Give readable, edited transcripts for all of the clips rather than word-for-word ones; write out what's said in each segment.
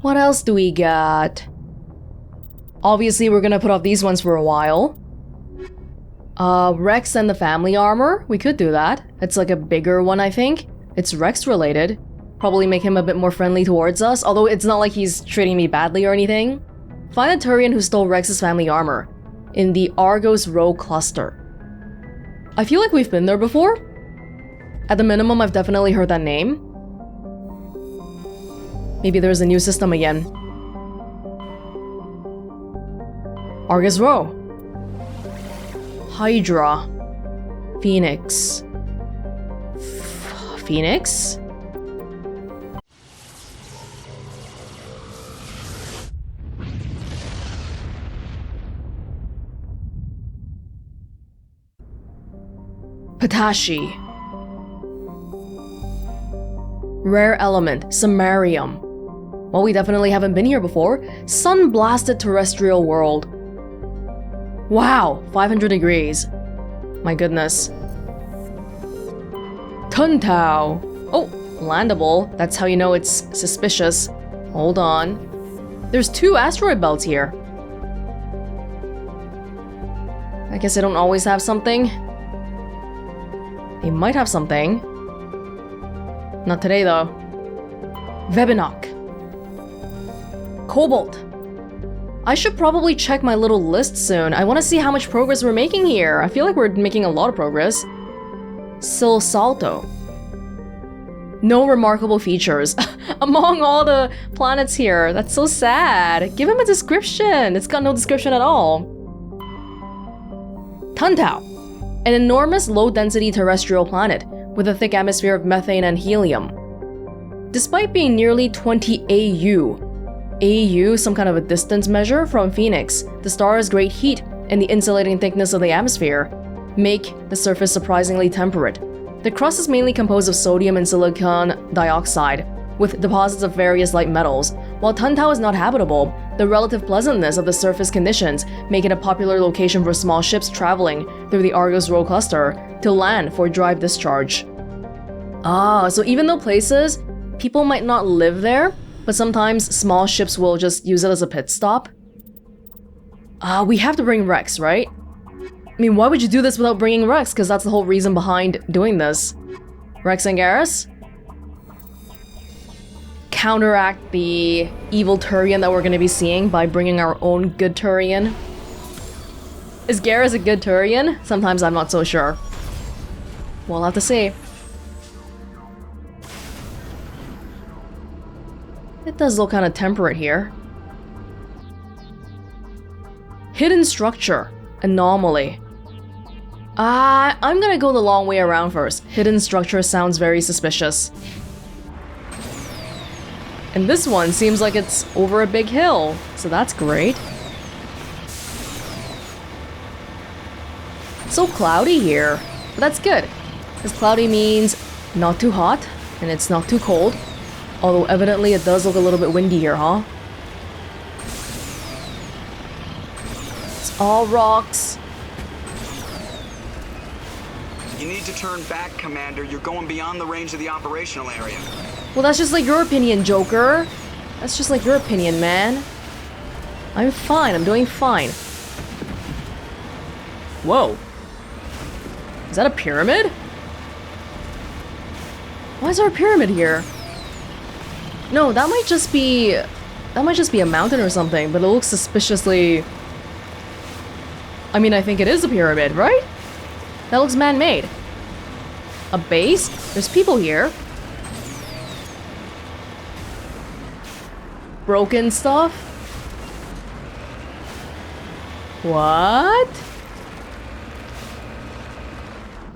What else do we got? Obviously, we're gonna put off these ones for a while. Wrex and the family armor. We could do that. It's like a bigger one, I think. It's Wrex related. Probably make him a bit more friendly towards us, although it's not like he's treating me badly or anything. Find the Turian who stole Rex's family armor in the Argos Row cluster. I feel like we've been there before. At the minimum, I've definitely heard that name. Maybe there's a new system again. Argus Row. Hydra. Phoenix. Phoenix? Patashi. Rare element, samarium. Well, we definitely haven't been here before. Sun-blasted terrestrial world. Wow, 500 degrees. My goodness. Tuntau. Oh, landable. That's how you know it's suspicious. Hold on. There's 2 asteroid belts here. I guess they don't always have something. They might have something. Not today, though. Vebinok. Cobalt. I should probably check my little list soon. I want to see how much progress we're making here. I feel like we're making a lot of progress. Sil Salto. No remarkable features. Among all the planets here. That's so sad. Give him a description. It's got no description at all. Tuntau. An enormous low-density terrestrial planet with a thick atmosphere of methane and helium. Despite being nearly 20 AU, some kind of a distance measure from Phoenix, the star's great heat and the insulating thickness of the atmosphere make the surface surprisingly temperate. The crust is mainly composed of sodium and silicon dioxide, with deposits of various light metals. While Tuntau is not habitable, the relative pleasantness of the surface conditions make it a popular location for small ships traveling through the Argos Row cluster to land for drive discharge. Ah, so even though places, people might not live there, but sometimes small ships will just use it as a pit stop. We have to bring Wrex, right? I mean, why would you do this without bringing Wrex? Because that's the whole reason behind doing this. Wrex and Garrus? Counteract the evil Turian that we're going to be seeing by bringing our own good Turian. Is Garrus a good Turian? Sometimes I'm not so sure. We'll have to see. It does look kind of temperate here. Hidden structure. Anomaly. I'm gonna go the long way around first. Hidden structure sounds very suspicious. And this one seems like it's over a big hill, so that's great. It's so cloudy here, but that's good. Because cloudy means not too hot, and it's not too cold. Although evidently it does look a little bit windy here, huh? It's all rocks. You need to turn back, Commander. You're going beyond the range of the operational area. Well, that's just like your opinion, Joker. That's just like your opinion, man. I'm fine. I'm doing fine. Whoa. Is that a pyramid? Why is there a pyramid here? No, that might just be a mountain or something, but it looks suspiciously... I mean, I think it is a pyramid, right? That looks man-made. A base? There's people here. Broken stuff? What?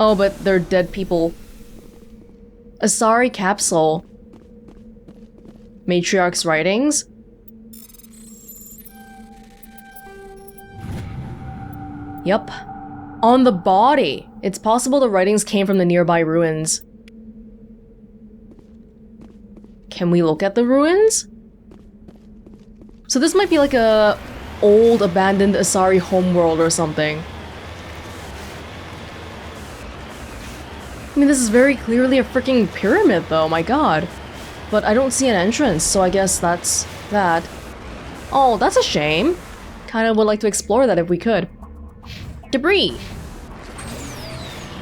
Oh, but they're dead people. Asari capsule. Matriarch's writings? Yup. On the body! It's possible the writings came from the nearby ruins. Can we look at the ruins? So this might be like a old abandoned Asari homeworld or something. I mean, this is very clearly a freaking pyramid though, my god. But I don't see an entrance, so I guess that's that. Oh, that's a shame. Kinda would like to explore that if we could. Debris!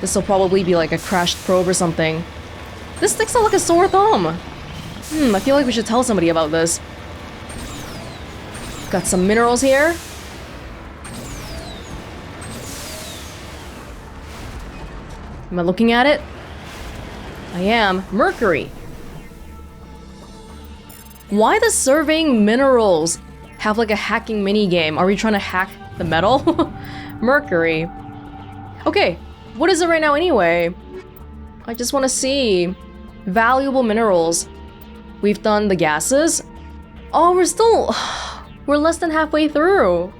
This will probably be like a crashed probe or something. This sticks out like a sore thumb. I feel like we should tell somebody about this. Got some minerals here. Am I looking at it? I am. Mercury. Why does surveying minerals have like a hacking mini game? Are we trying to hack the metal? Mercury. Okay, what is it right now anyway? I just want to see. Valuable minerals. We've done the gases. Oh, we're less than halfway through.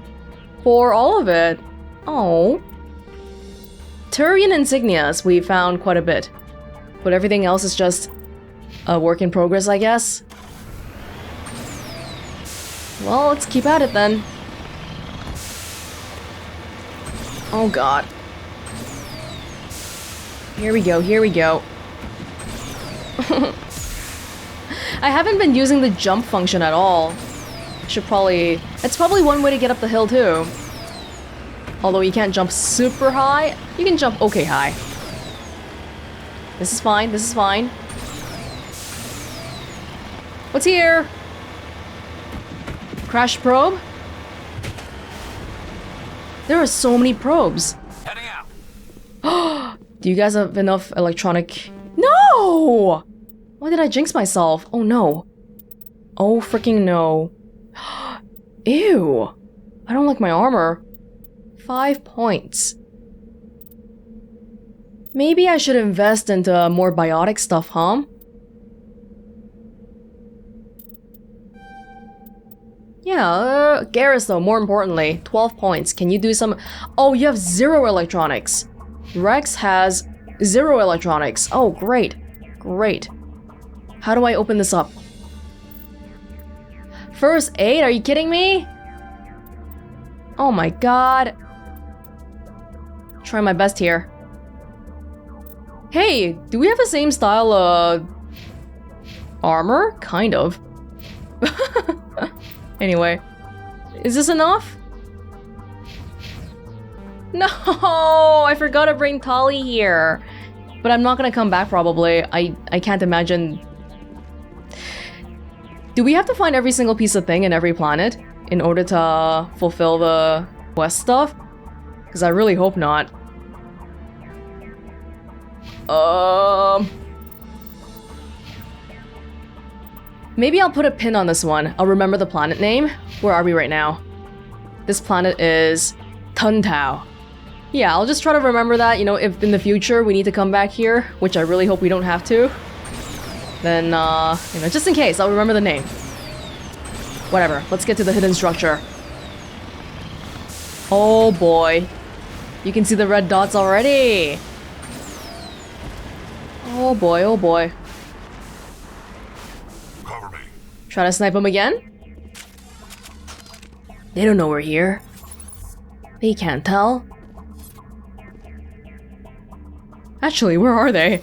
For all of it. Oh. Turian insignias, we found quite a bit. But everything else is just a work in progress, I guess. Well, let's keep at it then. Oh god. Here we go, here we go. I haven't been using the jump function at all. It's probably one way to get up the hill too. Although you can't jump super high, you can jump okay high. This is fine, this is fine. What's here? Crash probe? There are so many probes. Heading out. Do you guys have enough electronic? No! Why did I jinx myself? Oh no. Oh freaking no. Ew. I don't like my armor. 5 points. Maybe I should invest into more biotic stuff, huh? Yeah, Garrus though, more importantly. 12 points. Can you do some... Oh, you have 0 electronics. Wrex has 0 electronics. Oh, great. Great. How do I open this up? First aid? Are you kidding me? Oh my god. Try my best here. Hey, do we have the same style of armor? Kind of. Anyway, is this enough? No, I forgot to bring Tali here. But I'm not gonna come back probably. I can't imagine. Do we have to find every single piece of thing in every planet in order to fulfill the quest stuff? Because I really hope not. Maybe I'll put a pin on this one. I'll remember the planet name. Where are we right now? This planet is Tuntau. Yeah, I'll just try to remember that, you know, if in the future we need to come back here, which I really hope we don't have to. Then, you know, just in case, I'll remember the name. Whatever, let's get to the hidden structure. Oh boy. You can see the red dots already. Oh boy, oh boy. Cover me. Try to snipe them again? They don't know we're here. They can't tell. Actually, where are they?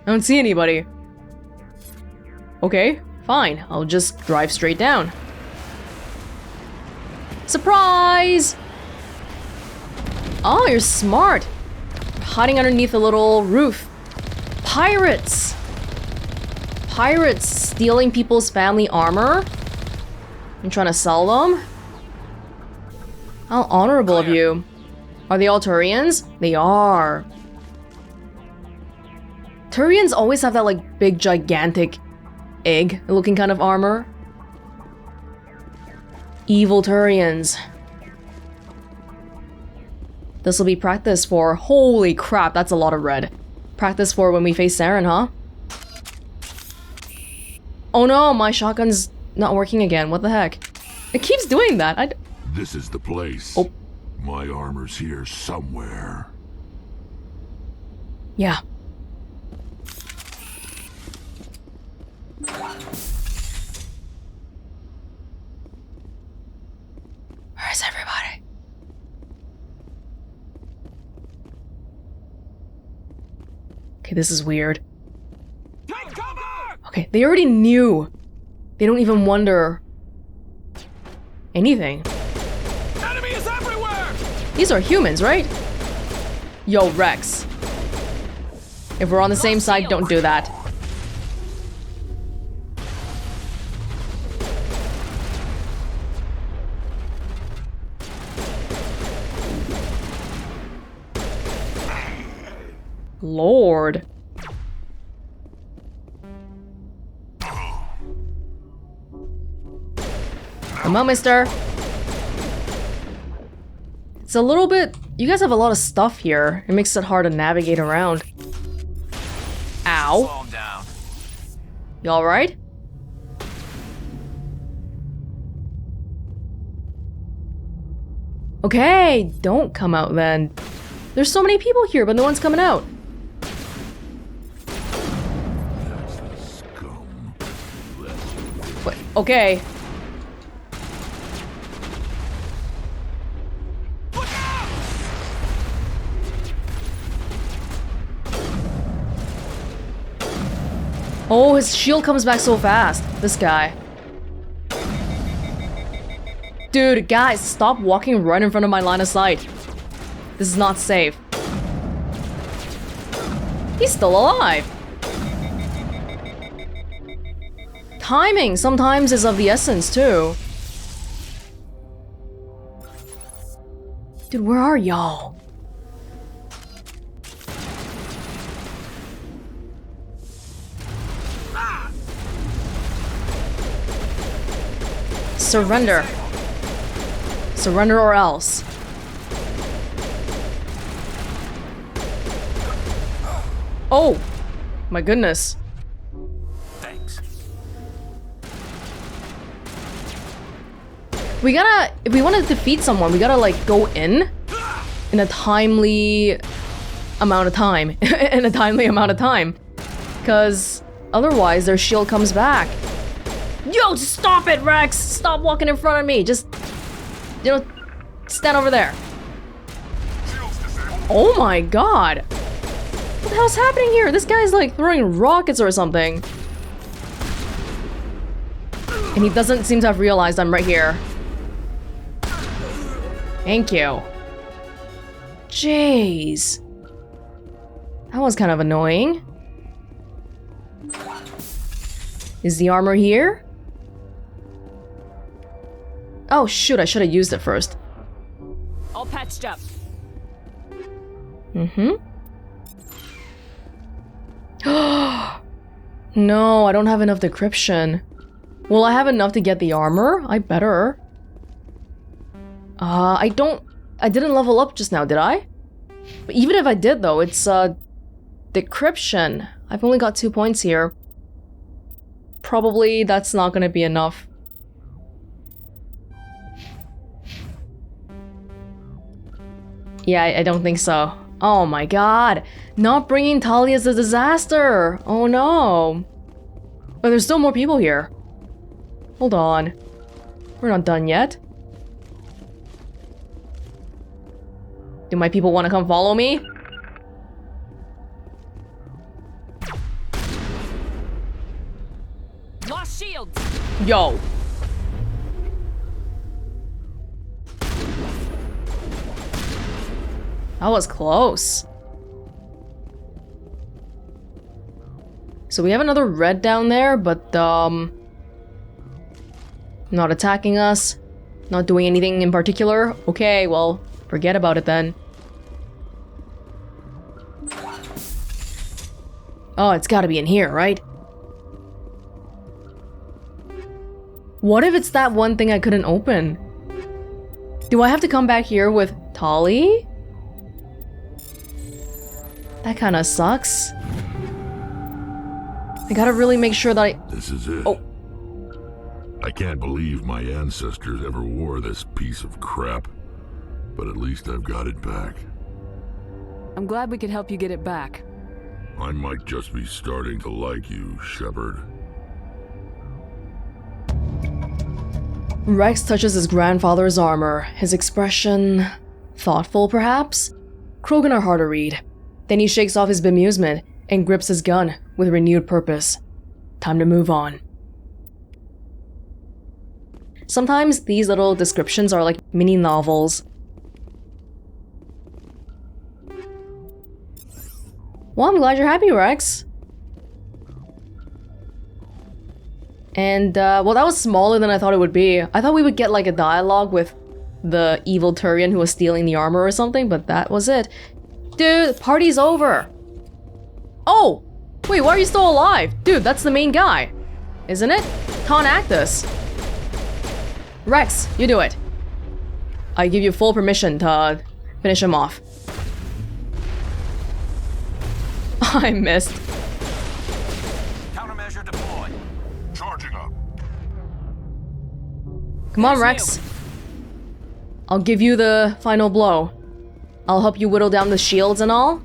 I don't see anybody. Okay, fine. I'll just drive straight down. Surprise! Oh, you're smart. Hiding underneath a little roof. Pirates! Pirates stealing people's family armor? I'm trying to sell them? How honorable of you. Are they all Turians? They are. Turians always have that like big gigantic egg looking kind of armor. Evil Turians. This will be practice for... Holy crap, that's a lot of red. Practice for when we face Saren, huh? Oh no, my shotgun's not working again. What the heck? It keeps doing that. This is the place. Oh. My armor's here somewhere. Yeah. Where's everybody? Okay, this is weird. Take cover! They already knew. They don't even wonder anything. Enemy is everywhere! These are humans, right? Yo, Wrex. If we're on the same side, don't do that. Lord. Come on, mister. It's a little bit... You guys have a lot of stuff here. It makes it hard to navigate around. Ow. Slow him down. You alright? Okay, don't come out then. There's so many people here, but no one's coming out. Scum. Wait, okay. Oh, his shield comes back so fast. This guy. Dude, guys, stop walking right in front of my line of sight. This is not safe. He's still alive. Timing sometimes is of the essence, too. Dude, where are y'all? Surrender. Surrender or else. Oh, my goodness. Thanks. We gotta, if we want to defeat someone, we gotta like go in a timely amount of time. In a timely amount of time. Because otherwise their shield comes back. Yo, just stop it, Wrex! Stop walking in front of me. Just, you know, stand over there. Oh my god. What the hell's happening here? This guy's like throwing rockets or something. And he doesn't seem to have realized I'm right here. Thank you. Jeez. That was kind of annoying. Is the armor here? Oh shoot, I should have used it first. All patched up. Mm-hmm. No, I don't have enough decryption. Will I have enough to get the armor? I better. I didn't level up just now, did I? But even if I did though, it's decryption. I've only got 2 points here. Probably that's not gonna be enough. Yeah, I don't think so. Oh my god. Not bringing Tali is a disaster. Oh no. But there's still more people here. Hold on. We're not done yet. Do my people want to come follow me? Lost shields. Yo. That was close. So we have another red down there, but not attacking us. Not doing anything in particular. Okay, well, forget about it then. Oh, it's gotta be in here, right? What if it's that one thing I couldn't open? Do I have to come back here with Tali? That kinda sucks. I gotta really make sure that I... This is it. Oh. I can't believe my ancestors ever wore this piece of crap. But at least I've got it back. I'm glad we could help you get it back. I might just be starting to like you, Shepard. Wrex touches his grandfather's armor, his expression... thoughtful, perhaps? Krogan are hard to read. Then he shakes off his bemusement and grips his gun with renewed purpose. Time to move on. Sometimes these little descriptions are like mini novels. Well, I'm glad you're happy, Wrex. And, well, that was smaller than I thought it would be. I thought we would get like a dialogue with the evil Turian who was stealing the armor or something, but that was it. Dude, party's over. Oh! Wait, why are you still alive? Dude, that's the main guy. Isn't it? Con Actus. Wrex, you do it. I give you full permission to finish him off. I missed. Countermeasure deployed. Charging up. Come on, Wrex. I'll give you the final blow. I'll help you whittle down the shields and all.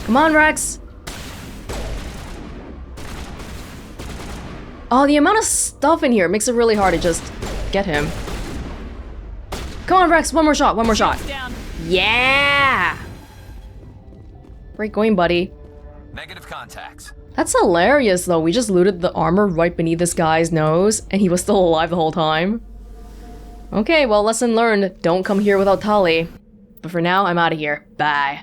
Come on, Wrex. Oh, the amount of stuff in here makes it really hard to just get him. Come on, Wrex, one more shot, one more shot. Down. Yeah! Great going, buddy. Negative contacts. That's hilarious, though. We just looted the armor right beneath this guy's nose, and he was still alive the whole time. Okay, well, lesson learned. Don't come here without Tali. But for now, I'm out of here. Bye.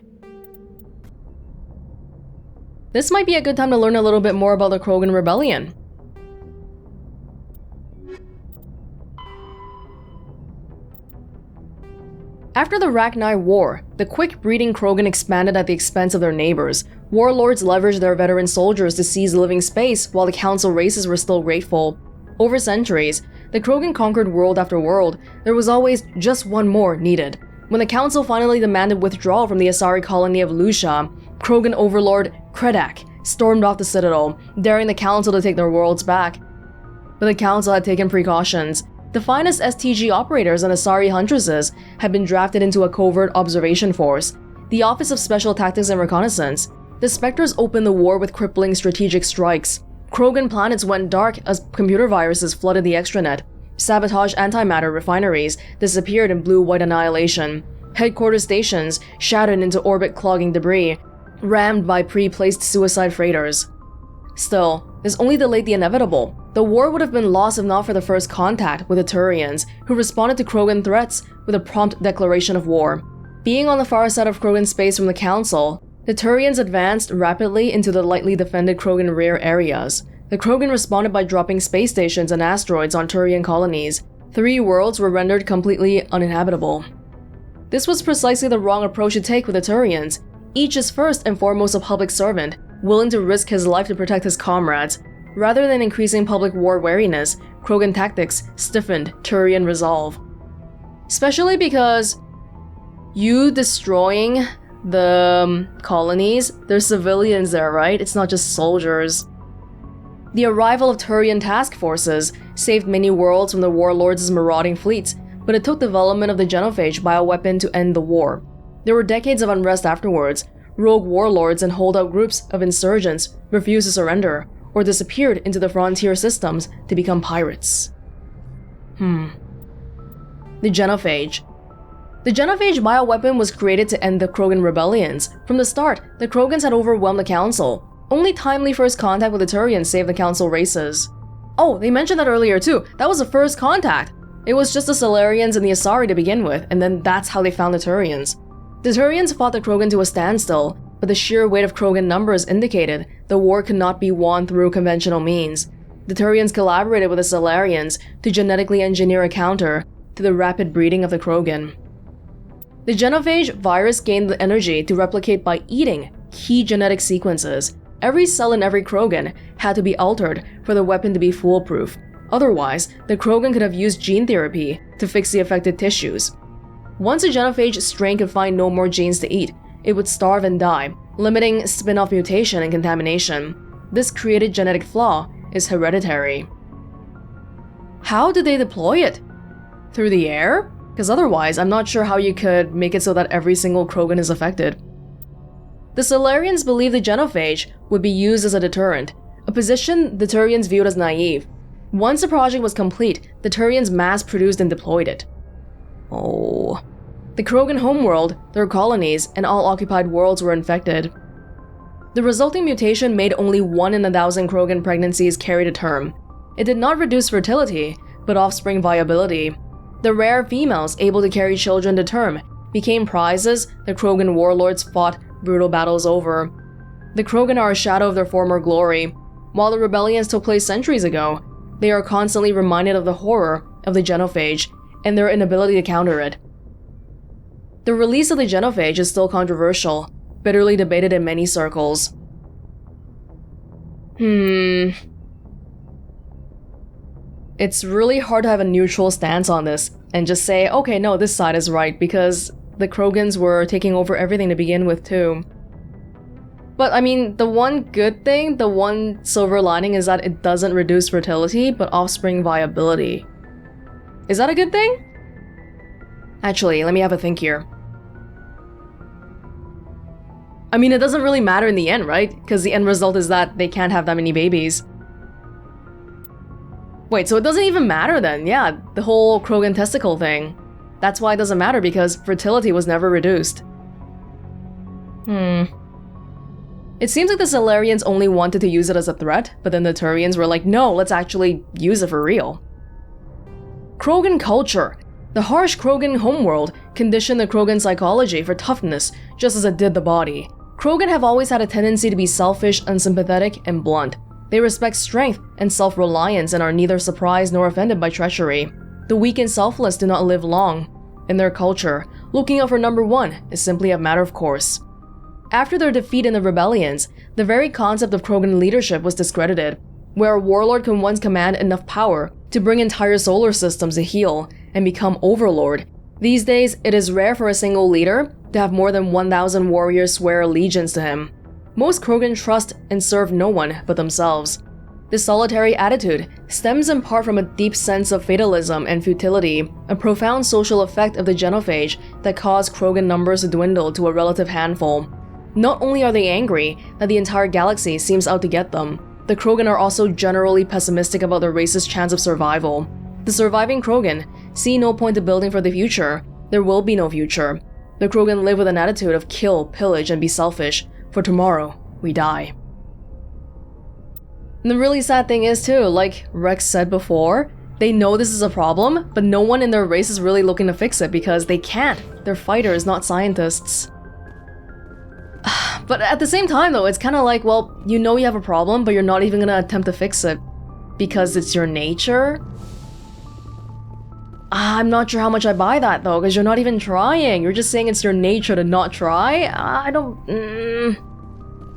This might be a good time to learn a little bit more about the Krogan Rebellion. After the Rachni War, the quick-breeding Krogan expanded at the expense of their neighbors. Warlords leveraged their veteran soldiers to seize living space while the Council races were still grateful. Over centuries, the Krogan conquered world after world. There was always just one more needed. When the Council finally demanded withdrawal from the Asari colony of Lucia, Krogan overlord Kredak stormed off the Citadel, daring the Council to take their worlds back. But the Council had taken precautions. The finest STG operators and Asari huntresses had been drafted into a covert observation force, the Office of Special Tactics and Reconnaissance. The Spectres opened the war with crippling strategic strikes. Krogan planets went dark as computer viruses flooded the extranet. Sabotaged antimatter refineries disappeared in blue-white annihilation. Headquarters stations shattered into orbit-clogging debris, rammed by pre-placed suicide freighters. Still, this only delayed the inevitable. The war would have been lost if not for the first contact with the Turians, who responded to Krogan threats with a prompt declaration of war. Being on the far side of Krogan space from the Council, the Turians advanced rapidly into the lightly defended Krogan rear areas. The Krogan responded by dropping space stations and asteroids on Turian colonies. 3 worlds were rendered completely uninhabitable. This was precisely the wrong approach to take with the Turians. Each is first and foremost a public servant, willing to risk his life to protect his comrades. Rather than increasing public war wariness, Krogan tactics stiffened Turian resolve. Especially because you destroying the colonies, there's civilians there, right? It's not just soldiers. The arrival of Turian task forces saved many worlds from the warlords' marauding fleets, but it took development of the genophage bioweapon to end the war. There were decades of unrest afterwards. Rogue warlords and holdout groups of insurgents refused to surrender, or disappeared into the frontier systems to become pirates. The genophage. The genophage bioweapon was created to end the Krogan rebellions. From the start, the Krogans had overwhelmed the Council. Only timely first contact with the Turians saved the Council races. Oh, they mentioned that earlier too. That was the first contact. It was just the Salarians and the Asari to begin with, and then that's how they found the Turians. The Turians fought the Krogan to a standstill, but the sheer weight of Krogan numbers indicated the war could not be won through conventional means. The Turians collaborated with the Salarians to genetically engineer a counter to the rapid breeding of the Krogan. The genophage virus gained the energy to replicate by eating key genetic sequences. Every cell in every Krogan had to be altered for the weapon to be foolproof. Otherwise, the Krogan could have used gene therapy to fix the affected tissues. Once a genophage strain could find no more genes to eat, it would starve and die, limiting spin-off mutation and contamination. This created genetic flaw is hereditary. How did they deploy it? Through the air? Because otherwise, I'm not sure how you could make it so that every single Krogan is affected. The Salarians believed the genophage would be used as a deterrent, a position the Turians viewed as naive. Once the project was complete, the Turians mass-produced and deployed it. Oh. The Krogan homeworld, their colonies, and all occupied worlds were infected. The resulting mutation made only 1 in 1,000 Krogan pregnancies carry to term. It did not reduce fertility, but offspring viability. The rare females able to carry children to term became prizes the Krogan warlords fought brutal battles over. The Krogan are a shadow of their former glory. While the rebellions took place centuries ago, they are constantly reminded of the horror of the genophage and their inability to counter it. The release of the genophage is still controversial, bitterly debated in many circles. It's really hard to have a neutral stance on this and just say, okay, no, this side is right, because the Krogans were taking over everything to begin with too. But I mean, the one good thing, the one silver lining is that it doesn't reduce fertility, but offspring viability. Is that a good thing? Actually, let me have a think here. I mean, it doesn't really matter in the end, right? Because the end result is that they can't have that many babies. Wait, so it doesn't even matter then? Yeah, the whole Krogan testicle thing. That's why it doesn't matter, because fertility was never reduced. It seems like the Salarians only wanted to use it as a threat, but then the Turians were like, no, let's actually use it for real. Krogan culture. The harsh Krogan homeworld conditioned the Krogan psychology for toughness, just as it did the body. Krogan have always had a tendency to be selfish, unsympathetic, and blunt. They respect strength and self-reliance and are neither surprised nor offended by treachery. The weak and selfless do not live long. In their culture, looking out for number one is simply a matter of course. After their defeat in the rebellions, the very concept of Krogan leadership was discredited, where a warlord can once command enough power to bring entire solar systems to heel and become overlord. These days, it is rare for a single leader to have more than 1,000 warriors swear allegiance to him. Most Krogan trust and serve no one but themselves. This solitary attitude stems in part from a deep sense of fatalism and futility, a profound social effect of the genophage that caused Krogan numbers to dwindle to a relative handful. Not only are they angry that the entire galaxy seems out to get them, the Krogan are also generally pessimistic about their race's chance of survival. The surviving Krogan see no point to building for the future. There will be no future. The Krogan live with an attitude of kill, pillage, and be selfish. For tomorrow, we die. And the really sad thing is too, like Wrex said before, they know this is a problem, but no one in their race is really looking to fix it because they can't. They're fighters, not scientists. But at the same time though, it's kind of like, well, you know you have a problem, but you're not even gonna attempt to fix it because it's your nature? I'm not sure how much I buy that though, because you're not even trying. You're just saying it's your nature to not try? I don't...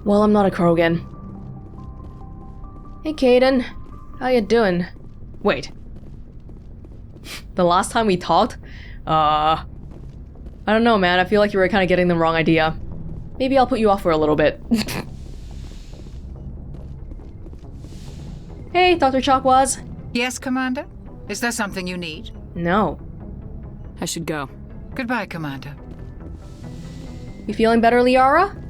Well, I'm not a Krogan. Hey Kaidan, how you doing? Wait. The last time we talked? I don't know, man. I feel like you were kind of getting the wrong idea. Maybe I'll put you off for a little bit. Hey, Dr. Chakwas. Yes, Commander? Is there something you need? No. I should go. Goodbye, Commander. You feeling better, Liara?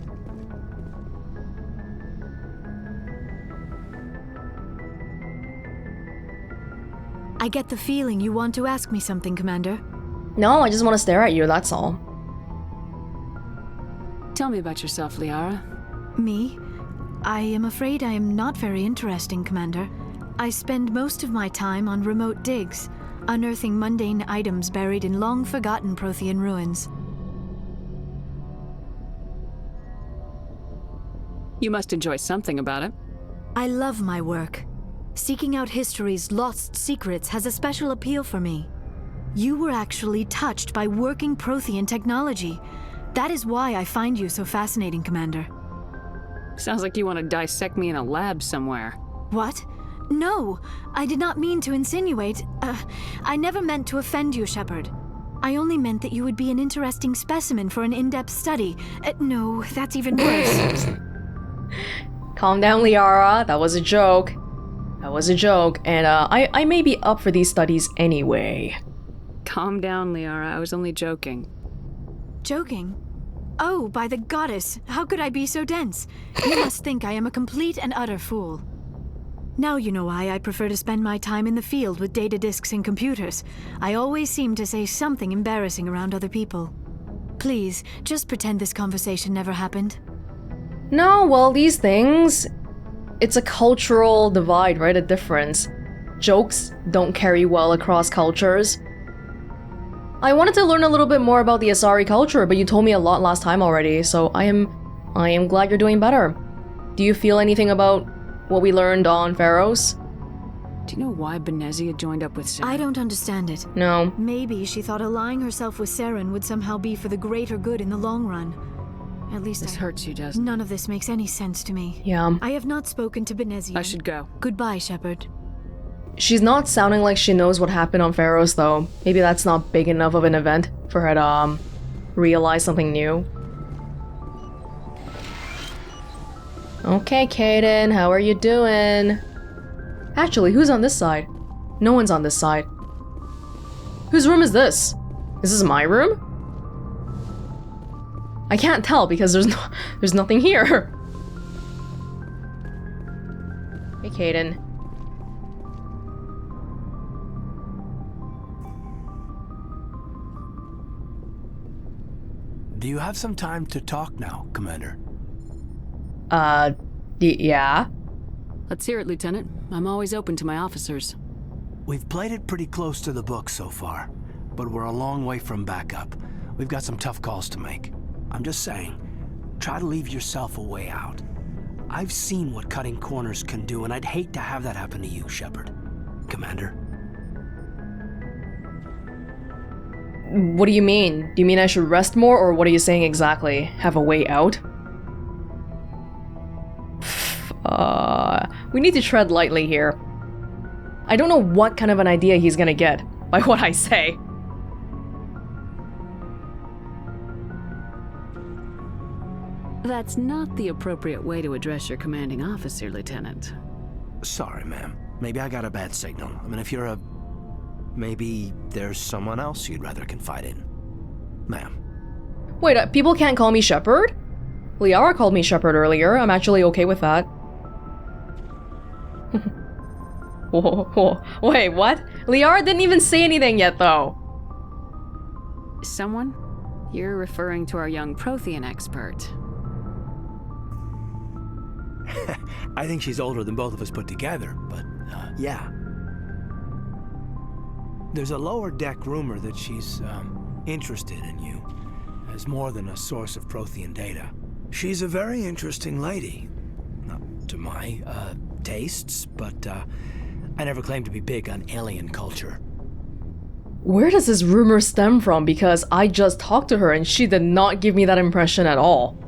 I get the feeling you want to ask me something, Commander. No, I just want to stare at you, that's all. Tell me about yourself, Liara. Me? I am afraid I am not very interesting, Commander. I spend most of my time on remote digs, unearthing mundane items buried in long-forgotten Prothean ruins. You must enjoy something about it. I love my work. Seeking out history's lost secrets has a special appeal for me. You were actually touched by working Prothean technology. That is why I find you so fascinating, Commander. Sounds like you want to dissect me in a lab somewhere. What? No, I did not mean to insinuate. I never meant to offend you, Shepard. I only meant that you would be an interesting specimen for an in-depth study. No, that's even worse. Calm down, Liara. That was a joke. That was a joke, and I may be up for these studies anyway. Calm down, Liara. I was only joking. Joking? Oh, by the goddess, how could I be so dense? You must think I am a complete and utter fool. Now you know why I prefer to spend my time in the field with data disks and computers. I always seem to say something embarrassing around other people. Please, just pretend this conversation never happened. No, well, these things... It's a cultural divide, right? A difference. Jokes don't carry well across cultures. I wanted to learn a little bit more about the Asari culture, but you told me a lot last time already, so I am glad you're doing better. Do you feel anything about what we learned on Pharaohs? Do you know why Benezia joined up with Sarah? I don't understand it. No. Maybe she thought allying herself with Saren would somehow be for the greater good in the long run. At least This hurts you, doesn't it? None of this makes any sense to me. Yeah. I have not spoken to Benezia. I should go. Goodbye, Shepard. She's not sounding like she knows what happened on Pharaohs, though. Maybe that's not big enough of an event for her to, realize something new. Okay, Kaidan, how are you doing? Actually, who's on this side? No one's on this side. Whose room is this? Is this my room? I can't tell because there's nothing here. Hey, Kaidan. Do you have some time to talk now, Commander? Yeah? Let's hear it, Lieutenant. I'm always open to my officers. We've played it pretty close to the book so far, but we're a long way from backup. We've got some tough calls to make. I'm just saying, try to leave yourself a way out. I've seen what cutting corners can do, and I'd hate to have that happen to you, Shepard. Commander. What do you mean? Do you mean I should rest more, or what are you saying exactly? Have a way out? We need to tread lightly here. I don't know what kind of an idea he's gonna get by what I say. That's not the appropriate way to address your commanding officer, Lieutenant. Sorry, ma'am. Maybe I got a bad signal. I mean, if you're a... Maybe there's someone else you'd rather confide in. Ma'am. Wait, people can't call me Shepard? Liara called me Shepard earlier. I'm actually okay with that. Whoa. Wait, what? Liara didn't even say anything yet, though. Someone? You're referring to our young Prothean expert. I think she's older than both of us put together, but, yeah. There's a lower deck rumor that she's, interested in you as more than a source of Prothean data. She's a very interesting lady. Not to my, tastes, but, I never claimed to be big on alien culture. Where does this rumor stem from? Because I just talked to her and she did not give me that impression at all.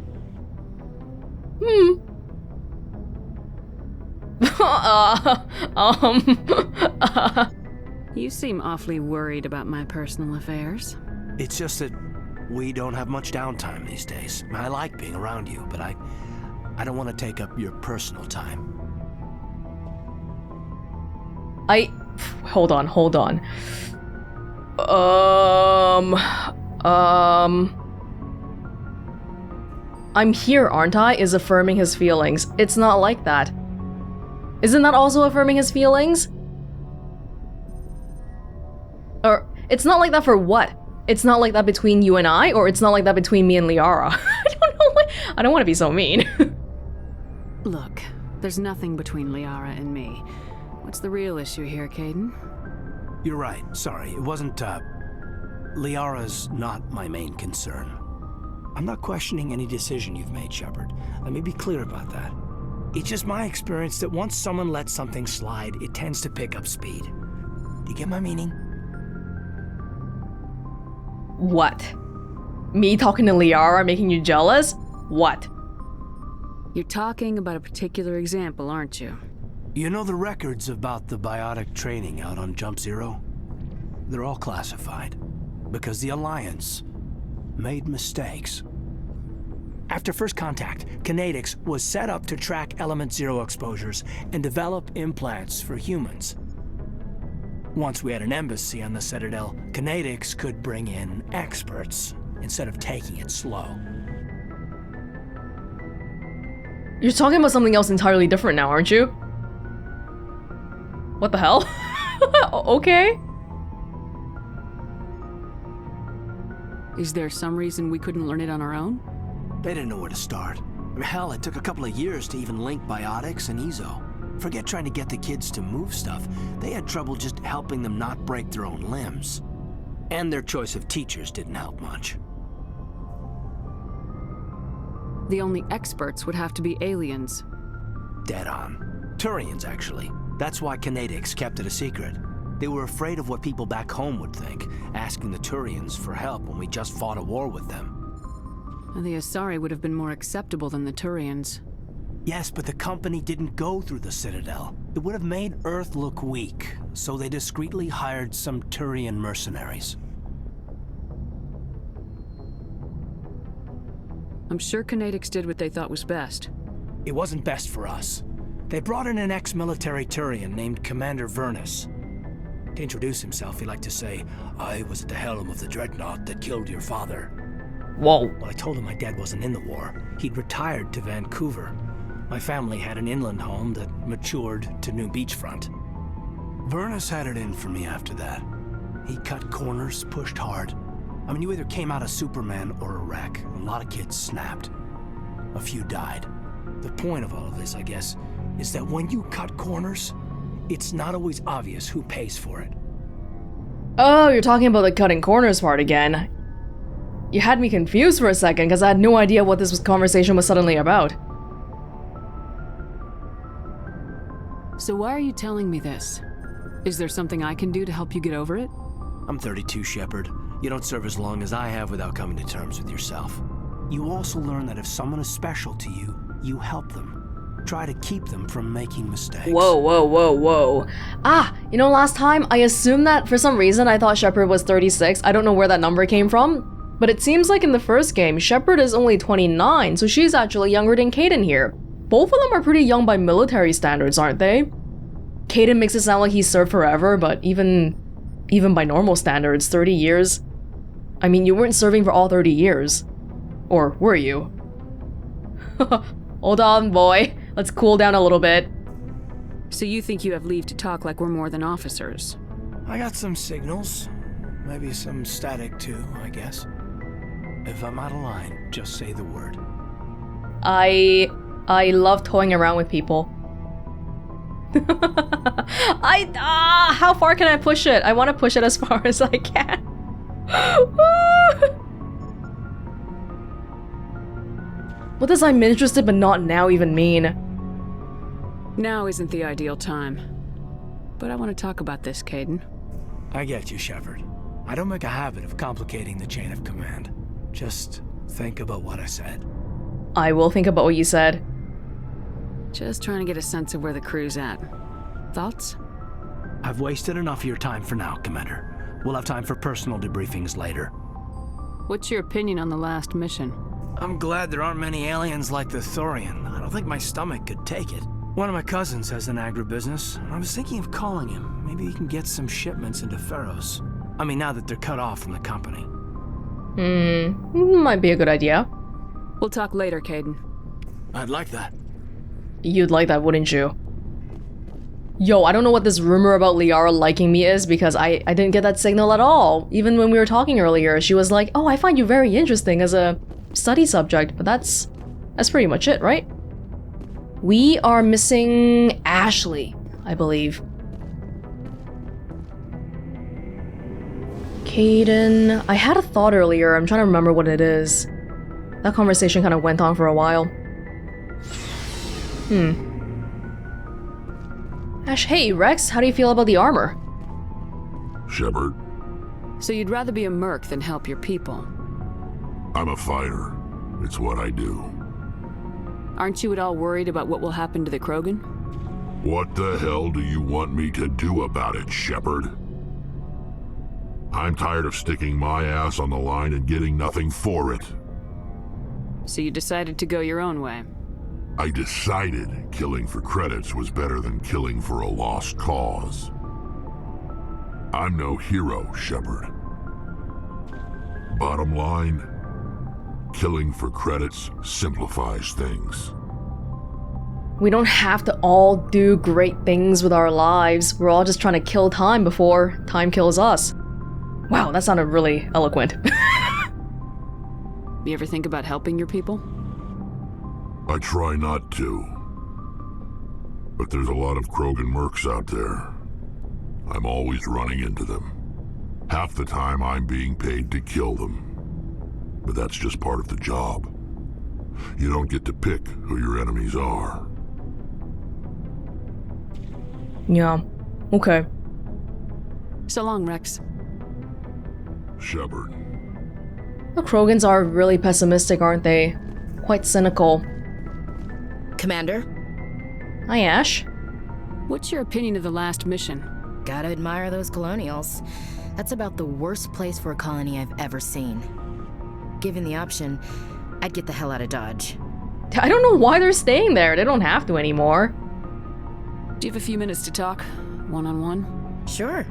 You seem awfully worried about my personal affairs. It's just that we don't have much downtime these days. I like being around you, but I don't want to take up your personal time. Hold on. I'm here, aren't I? Is affirming his feelings. It's not like that. Isn't that also affirming his feelings? Or, it's not like that for what? It's not like that between you and I, or it's not like that between me and Liara? I don't know. I don't want to be so mean. Look, there's nothing between Liara and me. What's the real issue here, Kaidan? You're right. Sorry, it wasn't, Liara's not my main concern. I'm not questioning any decision you've made, Shepard. Let me be clear about that. It's just my experience that once someone lets something slide, it tends to pick up speed. Do you get my meaning? What? Me talking to Liara making you jealous? What? You're talking about a particular example, aren't you? You know the records about the biotic training out on Jump Zero? They're all classified, because the Alliance made mistakes. After first contact, Codex was set up to track Element Zero exposures and develop implants for humans. Once we had an embassy on the Citadel, Codex could bring in experts instead of taking it slow. You're talking about something else entirely different now, aren't you? What the hell? Okay. Is there some reason we couldn't learn it on our own? They didn't know where to start. Hell, it took a couple of years to even link biotics and ezo. Forget trying to get the kids to move stuff. They had trouble just helping them not break their own limbs. And their choice of teachers didn't help much. The only experts would have to be aliens. Dead on. Turians, actually. That's why Codex kept it a secret. They were afraid of what people back home would think, asking the Turians for help when we just fought a war with them. And the Asari would have been more acceptable than the Turians. Yes, but the company didn't go through the Citadel. It would have made Earth look weak, so they discreetly hired some Turian mercenaries. I'm sure Codex did what they thought was best. It wasn't best for us. They brought in an ex-military Turian named Commander Vernus. To introduce himself, he liked to say, "I was at the helm of the dreadnought that killed your father." Whoa. Well, I told him my dad wasn't in the war. He'd retired to Vancouver. My family had an inland home that matured to New Beachfront. Vernus had it in for me after that. He cut corners, pushed hard. I mean, you either came out a Superman or a wreck. A lot of kids snapped. A few died. The point of all of this, I guess, is that when you cut corners, it's not always obvious who pays for it. Oh, you're talking about the cutting corners part again. You had me confused for a second because I had no idea what this conversation was suddenly about. So why are you telling me this? Is there something I can do to help you get over it? I'm 32, Shepard. You don't serve as long as I have without coming to terms with yourself. You also learn that if someone is special to you, you help them. Try to keep them from making mistakes. Whoa, whoa, whoa, whoa. Ah, you know, last time I assumed that for some reason I thought Shepard was 36. I don't know where that number came from. But it seems like in the first game, Shepard is only 29, so she's actually younger than Kaidan here. Both of them are pretty young by military standards, aren't they? Kaidan makes it sound like he's served forever, but even by normal standards, 30 years? I mean, you weren't serving for all 30 years. Or were you? Hold on, boy. Let's cool down a little bit. So you think you have leave to talk like we're more than officers? I got some signals. Maybe some static too, I guess. If I'm out of line, just say the word. I love toying around with people. How far can I push it? I want to push it as far as I can. What does "I'm interested but not now" even mean? Now isn't the ideal time. But I want to talk about this, Kaidan. I get you, Shepard. I don't make a habit of complicating the chain of command. Just think about what I said. I will think about what you said. Just trying to get a sense of where the crew's at. Thoughts? I've wasted enough of your time for now, Commander. We'll have time for personal debriefings later. What's your opinion on the last mission? I'm glad there aren't many aliens like the Thorian. I don't think my stomach could take it. One of my cousins has an agribusiness. I was thinking of calling him. Maybe he can get some shipments into Pharaohs. I mean, now that they're cut off from the company. Might be a good idea. We'll talk later, Kaidan. I'd like that. You'd like that, wouldn't you? Yo, I don't know what this rumor about Liara liking me is because I didn't get that signal at all. Even when we were talking earlier, she was like, "Oh, I find you very interesting as a study subject," but that's pretty much it, right? We are missing Ashley, I believe. Kaidan, I had a thought earlier. I'm trying to remember what it is. That conversation kind of went on for a while. Ash, hey, Wrex, how do you feel about the armor? Shepard, So you'd rather be a merc than help your people? I'm a fighter. It's what I do. Aren't you at all worried about what will happen to the Krogan? What the hell do you want me to do about it, Shepard? I'm tired of sticking my ass on the line and getting nothing for it. So you decided to go your own way? I decided killing for credits was better than killing for a lost cause. I'm no hero, Shepard. Bottom line, killing for credits simplifies things. We don't have to all do great things with our lives. We're all just trying to kill time before time kills us. Wow, that sounded really eloquent. You ever think about helping your people? I try not to. But there's a lot of Krogan mercs out there. I'm always running into them. Half the time I'm being paid to kill them. But that's just part of the job. You don't get to pick who your enemies are. Yeah, okay. So long, Wrex. Shepard. The Krogans are really pessimistic, aren't they? Quite cynical. Commander? Hi, Ash. What's your opinion of the last mission? Gotta admire those colonials. That's about the worst place for a colony I've ever seen. Given the option, I'd get the hell out of Dodge. I don't know why they're staying there. They don't have to anymore. Do you have a few minutes to talk? One-on-one? Sure.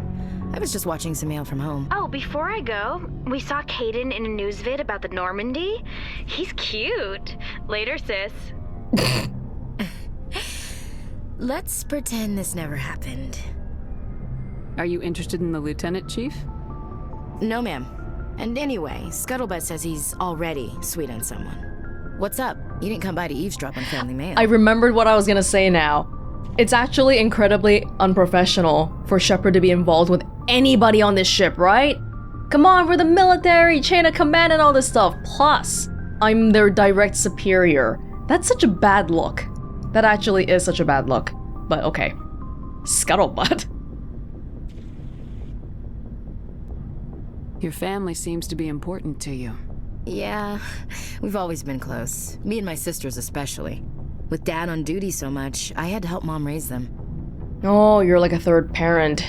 I was just watching some mail from home. Oh, before I go, we saw Kaidan in a news vid about the Normandy. He's cute. Later, sis. Let's pretend this never happened. Are you interested in the Lieutenant Chief? No, ma'am. And anyway, Scuttlebutt says he's already sweet on someone. What's up? You didn't come by to eavesdrop on family mail. I remembered what I was gonna say now. It's actually incredibly unprofessional for Shepard to be involved with anybody on this ship, right? Come on, we're the military, chain of command and all this stuff. Plus, I'm their direct superior. That's such a bad look. That actually is such a bad look. But okay. Scuttlebutt. Your family seems to be important to you. Yeah, we've always been close. Me and my sisters especially. With Dad on duty so much, I had to help Mom raise them. Oh, you're like a third parent.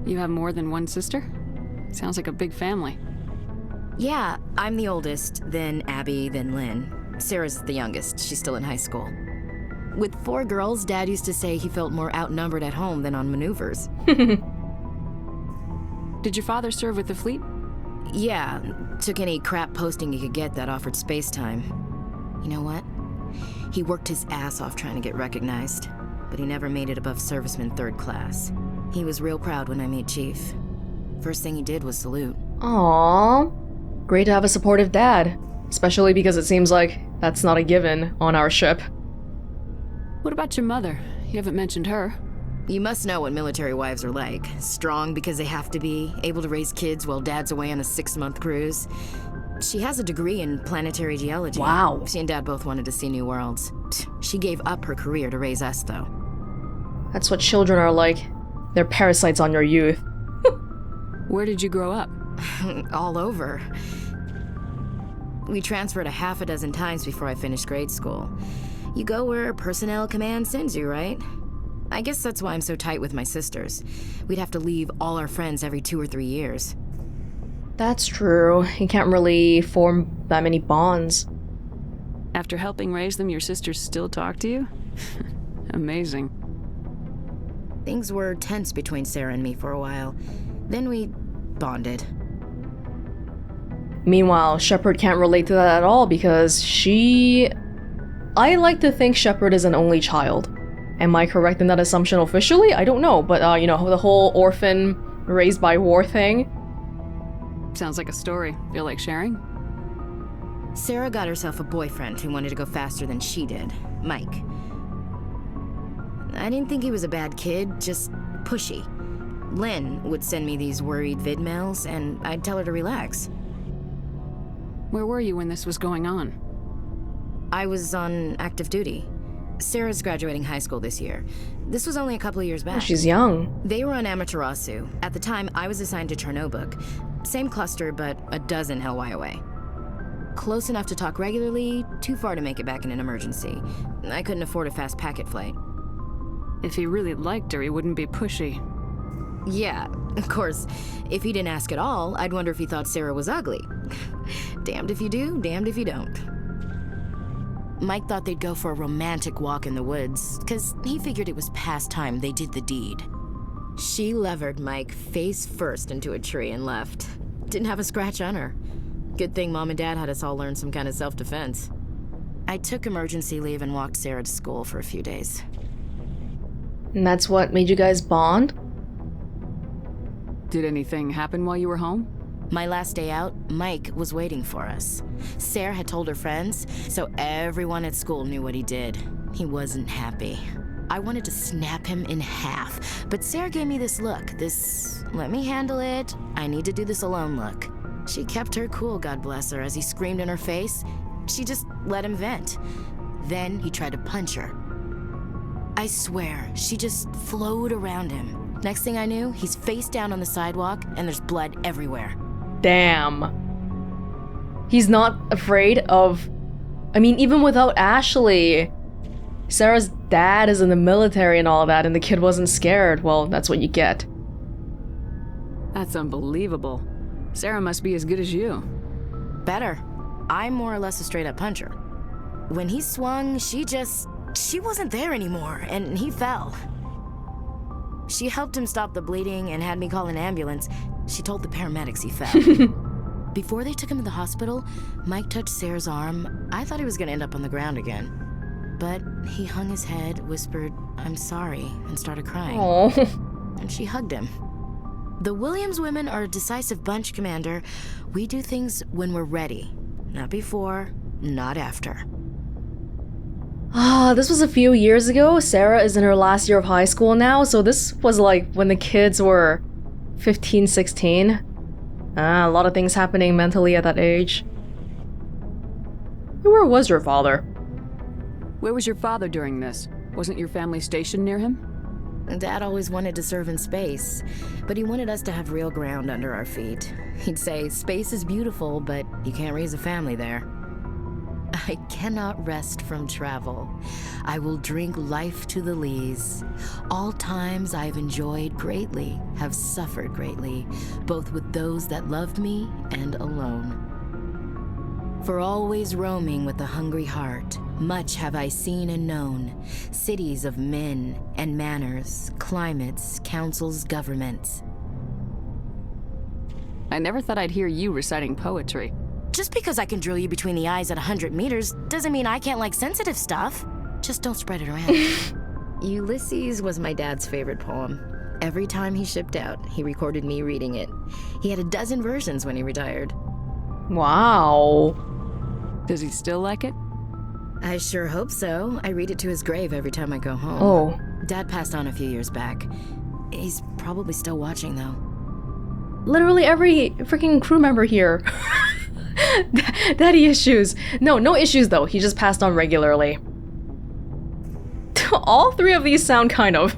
You have more than one sister? Sounds like a big family. Yeah, I'm the oldest, then Abby, then Lynn. Sarah's the youngest. She's still in high school. With 4 girls, Dad used to say he felt more outnumbered at home than on maneuvers. Did your father serve with the fleet? Yeah, took any crap posting he could get that offered space time. You know what? He worked his ass off trying to get recognized, but he never made it above serviceman 3rd class. He was real proud when I met Chief. First thing he did was salute. Aww. Great to have a supportive dad. Especially because it seems like that's not a given on our ship. What about your mother? You haven't mentioned her. You must know what military wives are like. Strong because they have to be, able to raise kids while Dad's away on a 6-month cruise. She has a degree in planetary geology. Wow. She and Dad both wanted to see new worlds. She gave up her career to raise us, though. That's what children are like. They're parasites on your youth. Where did you grow up? All over. We transferred a half a dozen times before I finished grade school. You go where personnel command sends you, right? I guess that's why I'm so tight with my sisters. We'd have to leave all our friends every 2 or 3 years. That's true. You can't really form that many bonds. After helping raise them, your sisters still talk to you? Amazing. Things were tense between Sarah and me for a while. Then we bonded. Meanwhile, Shepard can't relate to that at all because I like to think Shepard is an only child. Am I correct in that assumption officially? I don't know, but you know, the whole orphan raised by war thing. Sounds like a story. Feel like sharing? Sarah got herself a boyfriend who wanted to go faster than she did, Mike. I didn't think he was a bad kid, just pushy. Lynn would send me these worried vid mails, and I'd tell her to relax. Where were you when this was going on? I was on active duty. Sarah's graduating high school this year. This was only a couple of years back. Oh, she's young. They were on Amaterasu. At the time, I was assigned to Chernobog. Same cluster, but a dozen LY away. Close enough to talk regularly, too far to make it back in an emergency. I couldn't afford a fast packet flight. If he really liked her, he wouldn't be pushy. Yeah, of course. If he didn't ask at all, I'd wonder if he thought Sarah was ugly. Damned if you do, damned if you don't. Mike thought they'd go for a romantic walk in the woods, because he figured it was past time they did the deed. She levered Mike face first into a tree and left. Didn't have a scratch on her. Good thing Mom and Dad had us all learn some kind of self-defense. I took emergency leave and walked Sarah to school for a few days. And that's what made you guys bond? Did anything happen while you were home? My last day out, Mike was waiting for us. Sarah had told her friends, so everyone at school knew what he did. He wasn't happy. I wanted to snap him in half, but Sarah gave me this look, this let me handle it, I need to do this alone look. She kept her cool, God bless her, as he screamed in her face. She just let him vent. Then he tried to punch her. I swear, she just flowed around him. Next thing I knew, he's face down on the sidewalk and there's blood everywhere. Damn. He's not afraid of... I mean, even without Ashley, Sarah's dad is in the military and all of that, and the kid wasn't scared. Well, that's what you get. That's unbelievable. Sarah must be as good as you. Better. I'm more or less a straight-up puncher. When he swung, she wasn't there anymore, and he fell. She helped him stop the bleeding and had me call an ambulance. She told the paramedics he fell. Before they took him to the hospital, Mike touched Sarah's arm. I thought he was gonna end up on the ground again. But he hung his head, whispered, "I'm sorry," and started crying. Aww. And she hugged him. The Williams women are a decisive bunch, Commander. We do things when we're ready. Not before, not after. This was a few years ago. Sarah is in her last year of high school now, so this was like when the kids were 15, 16. A lot of things happening mentally at that age. Where was your father? Where was your father during this? Wasn't your family stationed near him? Dad always wanted to serve in space, but he wanted us to have real ground under our feet. He'd say, space is beautiful, but you can't raise a family there. I cannot rest from travel. I will drink life to the lees. All times I've enjoyed greatly, have suffered greatly, both with those that loved me and alone. For always roaming with a hungry heart, much have I seen and known, cities of men and manners, climates, councils, governments. I never thought I'd hear you reciting poetry. Just because I can drill you between the eyes at 100 meters doesn't mean I can't like sensitive stuff. Just don't spread it around. Ulysses was my dad's favorite poem. Every time he shipped out, he recorded me reading it. He had a dozen versions when he retired. Wow. Does he still like it? I sure hope so. I read it to his grave every time I go home. Oh. Dad passed on a few years back. He's probably still watching, though. Literally every freaking crew member here. Daddy issues. No issues though. He just passed on regularly. All three of these sound kind of.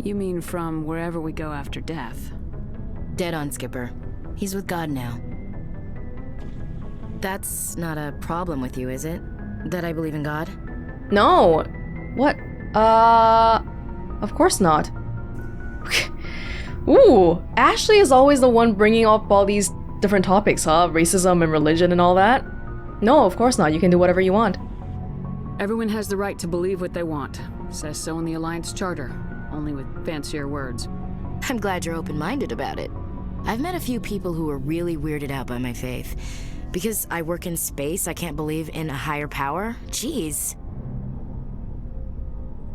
You mean from wherever we go after death? Dead on, Skipper. He's with God now. That's not a problem with you, is it? That I believe in God? No. What? Of course not. Ooh, Ashley is always the one bringing up all these different topics, huh? Racism and religion and all that? No, of course not. You can do whatever you want. Everyone has the right to believe what they want. Says so in the Alliance Charter, only with fancier words. I'm glad you're open-minded about it. I've met a few people who are really weirded out by my faith. Because I work in space, I can't believe in a higher power? Jeez.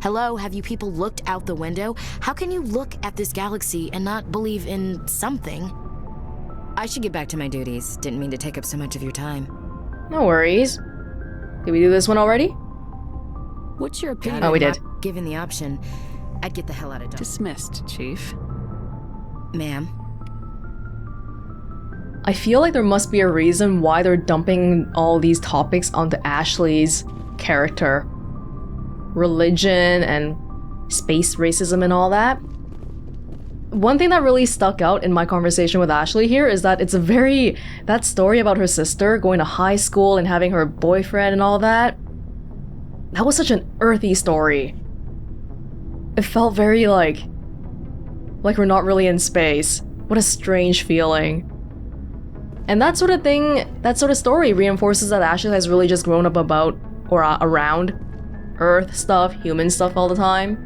Hello, have you people looked out the window? How can you look at this galaxy and not believe in something? I should get back to my duties. Didn't mean to take up so much of your time. No worries. Did we do this one already? What's your opinion? Oh, we did. Given the option, I'd get the hell out of Dodge. Dismissed, Chief. Ma'am. I feel like there must be a reason why they're dumping all these topics onto Ashley's character. Religion and space racism and all that. One thing that really stuck out in my conversation with Ashley here is that it's that story about her sister going to high school and having her boyfriend and all that. That was such an earthy story. It felt very like we're not really in space. What a strange feeling. And that sort of thing, that sort of story reinforces that Ashley has really just grown up about or around Earth stuff, human stuff all the time.